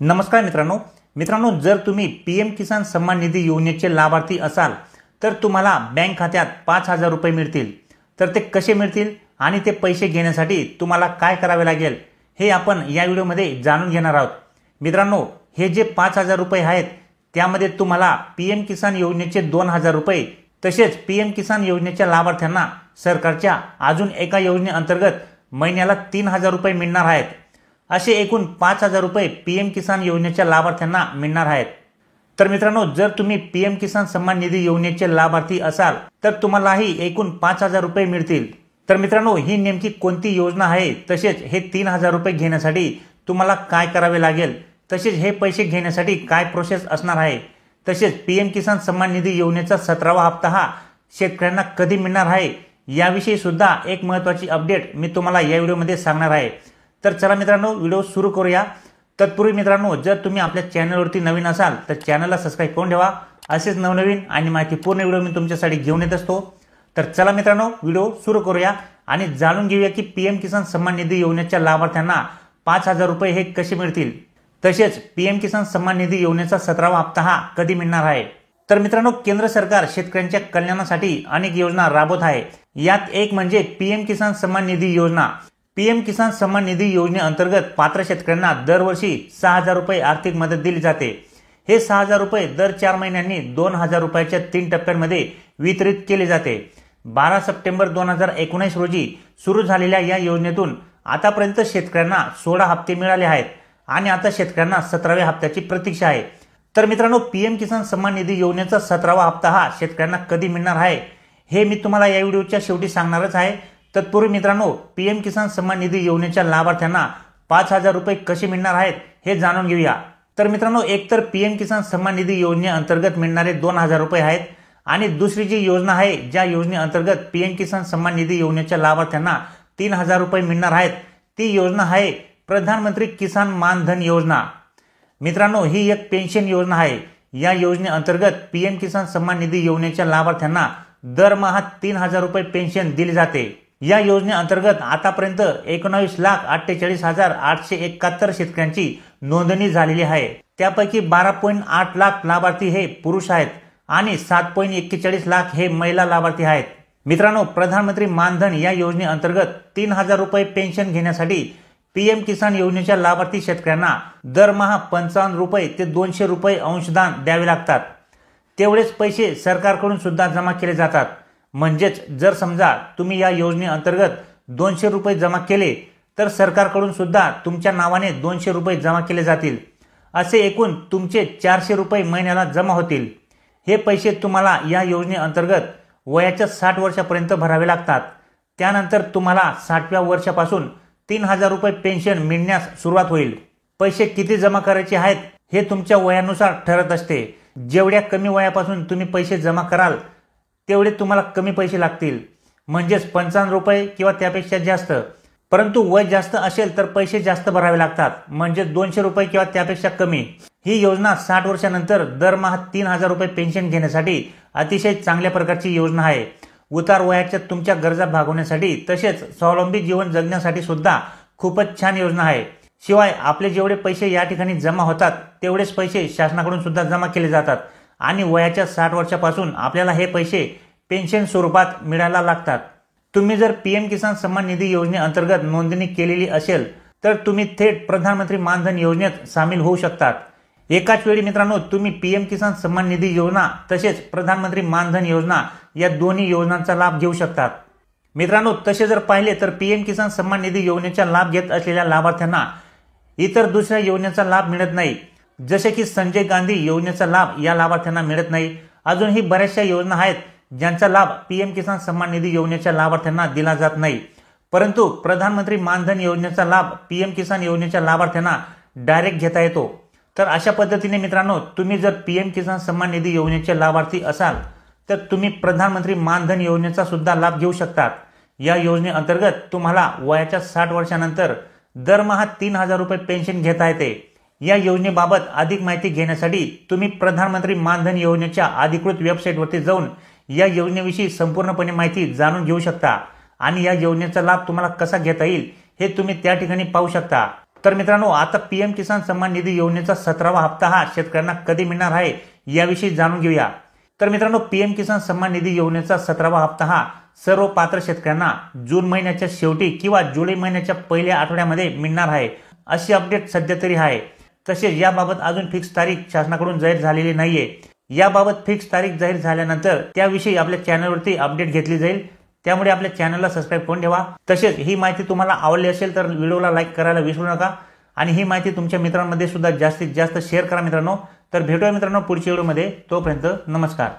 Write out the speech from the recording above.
नमस्कार मित्रांनो, जर तुम्ही पीएम किसान सन्मान निधी योजनेचे लाभार्थी असाल तर तुम्हाला बँक खात्यात 5,000 रुपये मिळतील। तर ते कसे मिळतील आणि ते पैसे घेण्यासाठी तुम्हाला काय करावे लागेल हे आपण या व्हिडिओमध्ये जाणून घेणार आहोत। मित्रांनो, हे जे 5,000 रुपये आहेत त्यामध्ये तुम्हाला पीएम किसान योजनेचे 2,000 रुपये तसेच पीएम किसान योजनेच्या लाभार्थ्यांना सरकारच्या अजून एका योजनेअंतर्गत महिन्याला 3,000 रुपये मिळणार आहेत। असे एकूण 5,000 रुपये पीएम किसान योजनेच्या लाभार्थ्यांना मिळणार आहेत। तर मित्रांनो, जर तुम्ही पीएम किसान सन्मान निधी योजनेचे लाभार्थी असाल तर तुम्हालाही एकूण 5,000 रुपये मिळतील। तर मित्रांनो, ही नेमकी कोणती योजना आहे, तसेच हे 3,000 रुपये घेण्यासाठी तुम्हाला काय करावे लागेल, तसेच हे पैसे घेण्यासाठी काय प्रोसेस असणार आहे, तसेच पीएम किसान सन्मान निधी योजनेचा 17वा हप्ता हा शेतकऱ्यांना कधी मिळणार आहे याविषयी सुद्धा एक महत्त्वाची अपडेट मी तुम्हाला या व्हिडिओमध्ये सांगणार आहे। तर चला मित्रांनो, व्हिडिओ सुरू करूया। तत्पूर्वी मित्रांनो, जर तुम्ही आपल्या चॅनलवरती नवीन असाल तर चॅनलला सबस्क्राइब करून ठेवा। असेच नवनवीन आणि माहितीपूर्ण व्हिडिओ मी तुमच्यासाठी घेऊन येत असतो। तर चला मित्रांनो, व्हिडिओ सुरू करूया आणि जाणून घेऊया की पीएम किसान सन्मान निधी योजनेच्या लाभार्थ्यांना 5,000 रुपये हे कसे मिळतील, तसेच पीएम किसान सन्मान निधी योजनेचा 17वा हप्ता हा कधी मिळणार आहे। तर मित्रांनो, केंद्र सरकार शेतकऱ्यांच्या कल्याणासाठी अनेक योजना राबवत आहे। यात एक म्हणजे पीएम किसान सन्मान निधी योजना। पीएम किसान सन्मान निधी योजनेअंतर्गत पात्र शेतकऱ्यांना दरवर्षी 6,000 रुपये आर्थिक मदत दिली जाते। हे 6,000 रुपये दर 4 महिन्यांनी 2,000 रुपयाच्या 3 टप्प्यांमध्ये वितरित केले जाते। 12 सप्टेंबर 2019 रोजी सुरू झालेल्या या योजनेतून आतापर्यंत शेतकऱ्यांना 16 हप्ते मिळाले आहेत आणि आता शेतकऱ्यांना 17व्या हप्त्याची प्रतीक्षा आहे। तर मित्रांनो, पीएम किसान सन्मान निधी योजनेचा 17वा हप्ता हा शेतकऱ्यांना कधी मिळणार आहे हे मी तुम्हाला या व्हिडिओच्या शेवटी सांगणारच आहे। तत्पूर्वी मित्रांनो, पीएम किसान सन्मान निधी योजनेच्या लाभार्थ्यांना 5,000 रुपये कसे मिळणार आहेत हे जाणून घेऊया। तर मित्रांनो, एकतर पीएम किसान सन्मान निधी योजनेअंतर्गत मिळणारे 2,000 रुपये आहेत आणि दुसरी जी योजना आहे, ज्या योजनेअंतर्गत पीएम किसान सन्मान निधी योजनेच्या लाभार्थ्यांना 3,000 रुपये मिळणार आहेत, ती योजना आहे प्रधानमंत्री किसान मान धन योजना। मित्रांनो, ही एक पेन्शन योजना आहे। या योजनेअंतर्गत पीएम किसान सन्मान निधी योजनेच्या लाभार्थ्यांना दरमहा 3,000 रुपये पेन्शन दिली जाते। या योजनेअंतर्गत आतापर्यंत 19,48,871 शेतकऱ्यांची नोंदणी झालेली आहे। त्यापैकी 12.8 लाख लाभार्थी हे पुरुष आहेत आणि 7.41 लाख हे महिला लाभार्थी आहेत। मित्रांनो, प्रधानमंत्री मानधन या योजनेअंतर्गत 3,000 रुपये पेन्शन घेण्यासाठी पीएम किसान योजनेच्या लाभार्थी शेतकऱ्यांना दरमहा 55 रुपये ते 200 रुपये अंशदान द्यावे लागतात। तेवढेच पैसे सरकारकडून सुद्धा जमा केले जातात। म्हणजेच जर समजा तुम्ही या योजनेअंतर्गत 200 रुपये जमा केले तर सरकारकडून सुद्धा तुमच्या नावाने 200 रुपये जमा केले जातील। असे एकूण तुमचे 400 रुपये महिन्याला जमा होतील। हे पैसे तुम्हाला या योजनेअंतर्गत वयाच्या 60 वर्षापर्यंत भरावे लागतात। त्यानंतर तुम्हाला 60व्या वर्षापासून 3,000 रुपये पेन्शन मिळण्यास सुरुवात होईल। पैसे किती जमा करायचे आहेत हे तुमच्या वयानुसार ठरत असते। जेवढ्या कमी वयापासून तुम्ही पैसे जमा कराल तेवढे तुम्हाला कमी पैसे लागतील, म्हणजेच 55 रुपये किंवा त्यापेक्षा जास्त। परंतु वय जास्त असेल तर पैसे जास्त भरावे लागतात, म्हणजे 200 रुपये किंवा त्यापेक्षा कमी। ही योजना 60 वर्षानंतर दरमहा 3,000 रुपये पेन्शन घेण्यासाठी अतिशय चांगल्या प्रकारची योजना आहे। उतार वयाच्या तुमच्या गरजा भागवण्यासाठी तसेच स्वावलंबी जीवन जगण्यासाठी सुद्धा खूपच छान योजना आहे। शिवाय आपले जेवढे पैसे या ठिकाणी जमा होतात तेवढेच पैसे शासनाकडून सुद्धा जमा केले जातात आणि वयाच्या 60 वर्षापासून आपल्याला हे पैसे पेन्शन स्वरूपात मिळायला लागतात। तुम्ही जर पीएम किसान सन्मान निधी योजनेअंतर्गत नोंदणी केलेली असेल तर तुम्ही थेट प्रधानमंत्री मानधन योजनेत सामील होऊ शकतात। एकाच वेळी मित्रांनो, तुम्ही पीएम किसान सन्मान निधी योजना तसेच प्रधानमंत्री मानधन योजना या दोन्ही योजनांचा लाभ घेऊ शकतात। मित्रांनो, तसे जर पाहिले तर पीएम किसान सन्मान निधी योजनेचा लाभ घेत असलेल्या लाभार्थ्यांना इतर दुसऱ्या योजनेचा लाभ मिळत नाही। जसे की संजय गांधी योजनेचा लाभ या लाभार्थ्यांना मिळत नाही। अजूनही बऱ्याचशा योजना आहेत ज्यांचा लाभ पीएम किसान सन्मान निधी योजनेच्या लाभार्थ्यांना दिला जात नाही, परंतु प्रधानमंत्री मानधन योजनेचा लाभ पीएम किसान योजनेच्या लाभार्थ्यांना डायरेक्ट घेता येतो। तर अशा पद्धतीने मित्रांनो, तुम्ही जर पीएम किसान सन्मान निधी योजनेचे लाभार्थी असाल तर तुम्ही प्रधानमंत्री मानधन योजनेचा सुद्धा लाभ घेऊ शकतात। या योजनेअंतर्गत तुम्हाला वयाच्या 60 वर्षानंतर दरमहा 3,000 रुपये पेन्शन घेता येते। या योजनेबाबत अधिक माहिती घेण्यासाठी तुम्ही प्रधानमंत्री मानधन योजनेच्या अधिकृत वेबसाईटवरती जाऊन या योजनेविषयी संपूर्णपणे माहिती जाणून घेऊ शकता आणि या योजनेचा लाभ तुम्हाला कसा घेता येईल हे तुम्ही त्या ठिकाणी पाहू शकता। तर मित्रांनो, आता पीएम किसान सन्मान निधी योजनेचा 17वा हप्ता हा शेतकऱ्यांना कधी मिळणार आहे याविषयी जाणून घेऊया। तर मित्रांनो, पीएम किसान सन्मान निधी योजनेचा 17वा हप्ता हा सर्व पात्र शेतकऱ्यांना जून महिन्याच्या शेवटी किंवा जुलै महिन्याच्या पहिल्या आठवड्यामध्ये मिळणार आहे, अशी अपडेट सध्या तरी आहे। तसेच याबाबत अजून फिक्स तारीख शासनाकडून जाहीर झालेली नाहीये। याबाबत फिक्स तारीख जाहीर झाल्यानंतर त्याविषयी आपल्या चॅनलवरती अपडेट घेतली जाईल, त्यामुळे आपल्या चॅनलला सबस्क्राईब करून ठेवा। तसेच ही माहिती तुम्हाला आवडली असेल तर व्हिडिओला लाईक करायला विसरू नका आणि ही माहिती तुमच्या मित्रांमध्ये सुद्धा जास्तीत जास्त शेअर करा मित्रांनो। तर भेटूया मित्रांनो पुढच्या व्हिडिओमध्ये, तोपर्यंत नमस्कार।